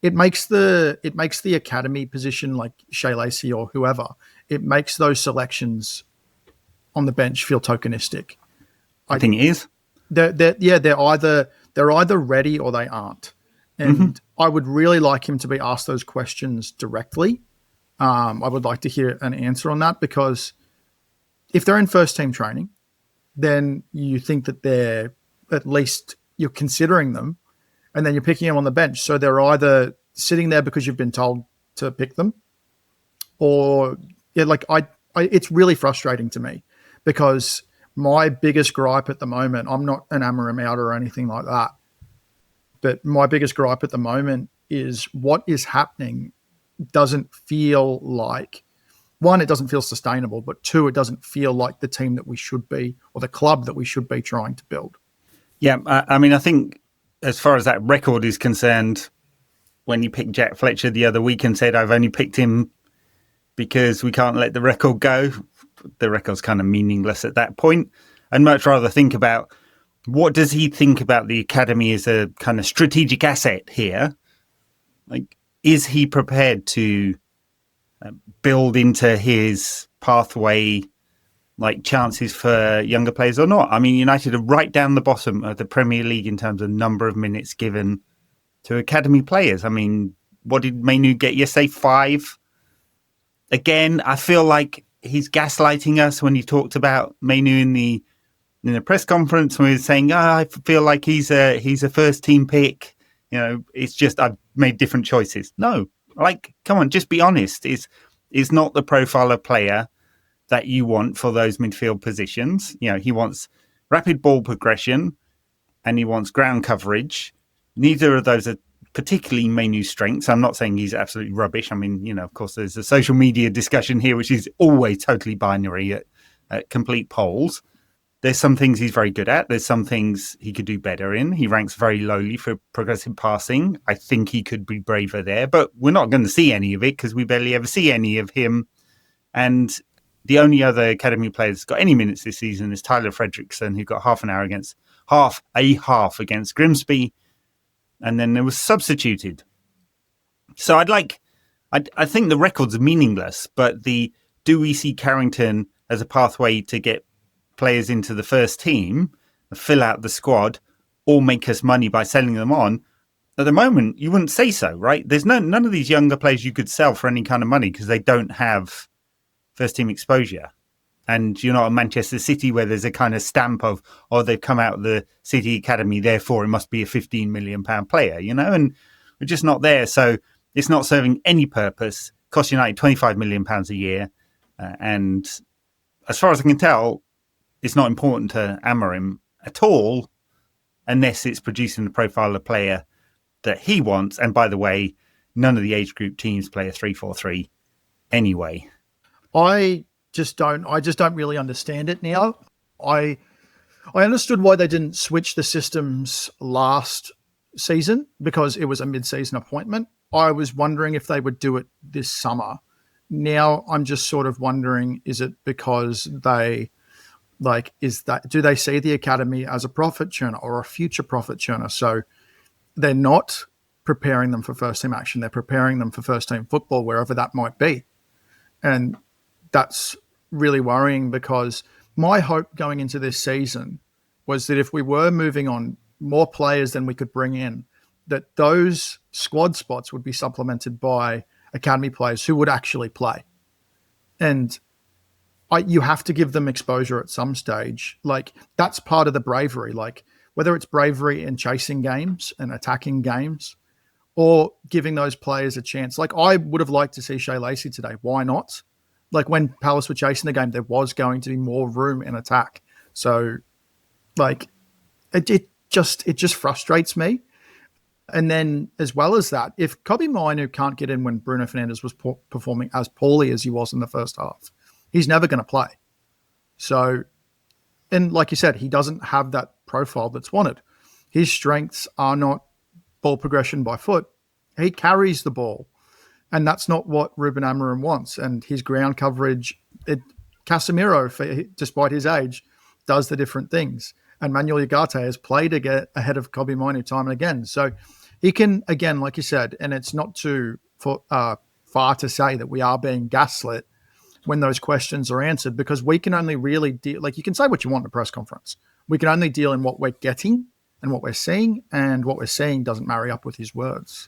it makes the academy position, like Shea Lacey or whoever, it makes those selections on the bench feel tokenistic. I think it is. They're either ready or they aren't. And I would really like him to be asked those questions directly. I would like to hear an answer on that, because if they're in first team training, then you think that they're, at least you're considering them, and then you're picking them on the bench. So they're either sitting there because you've been told to pick them, or it's really frustrating to me, because my biggest gripe at the moment, I'm not an Amorim out or anything like that, but my biggest gripe at the moment is what is happening doesn't feel like, one, it doesn't feel sustainable, but two, it doesn't feel like the team that we should be, or the club that we should be trying to build. Yeah, I mean, I think as far as that record is concerned, when you picked Jack Fletcher the other week and said, I've only picked him because we can't let the record go, the record's kind of meaningless at that point. I'd much rather think about, what does he think about the academy as a kind of strategic asset here? Like, is he prepared to build into his pathway like chances for younger players or not? I mean, United are right down the bottom of the Premier League in terms of number of minutes given to academy players. I mean, what did Mainu get yesterday? 5. Again, I feel like he's gaslighting us when he talked about Mainu in the press conference, when he was saying, I feel like he's a first team pick. You know, it's just I've made different choices. No, like, come on, just be honest. Is not the profile of player that you want for those midfield positions. You know, he wants rapid ball progression and he wants ground coverage. Neither of those are particularly Mainu's strengths. I'm not saying he's absolutely rubbish. I mean, you know, of course, there's a social media discussion here, which is always totally binary at complete poles. There's some things he's very good at. There's some things he could do better in. He ranks very lowly for progressive passing. I think he could be braver there, but we're not going to see any of it because we barely ever see any of him. And the only other academy player that's got any minutes this season is Tyler Fredrickson, who got half against Grimsby, and then there was substituted. So I think the record's meaningless, but do we see Carrington as a pathway to get players into the first team, fill out the squad, or make us money by selling them on? At the moment, you wouldn't say so, right? There's none of these younger players you could sell for any kind of money because they don't have first team exposure. And you're not at Manchester City where there's a kind of stamp of, they've come out of the City Academy, therefore it must be a £15 million player, you know? And we're just not there. So it's not serving any purpose. Costs United £25 million a year. And as far as I can tell, it's not important to Amorim at all, unless it's producing the profile of player that he wants. And by the way, none of the age group teams play a 3-4-3 anyway. I just don't really understand it now. I understood why they didn't switch the systems last season, because it was a mid-season appointment. I was wondering if they would do it this summer. Now I'm just sort of wondering, is it because do they see the academy as a profit churner or a future profit churner? So they're not preparing them for first team action. They're preparing them for first team football, wherever that might be. And that's really worrying, because my hope going into this season was that if we were moving on more players than we could bring in, that those squad spots would be supplemented by academy players who would actually play. And you have to give them exposure at some stage. Like, that's part of the bravery. Like, whether it's bravery in chasing games and attacking games, or giving those players a chance. Like, I would have liked to see Shea Lacey today. Why not? Like, when Palace were chasing the game, there was going to be more room in attack. So, like, it just frustrates me. And then, as well as that, if Kobbie Mainoo can't get in when Bruno Fernandes was performing as poorly as he was in the first half, he's never going to play. So, and like you said, he doesn't have that profile that's wanted. His strengths are not ball progression by foot. He carries the ball. And that's not what Ruben Amorim wants. And his ground coverage, Casemiro, despite his age, does the different things. And Manuel Ugarte has played ahead of Kobbie Mainoo time and again. So he can, again, like you said, and it's not too far to say that we are being gaslit when those questions are answered, because we can only really deal, like, you can say what you want in a press conference. We can only deal in what we're getting and what we're seeing, and what we're seeing doesn't marry up with his words.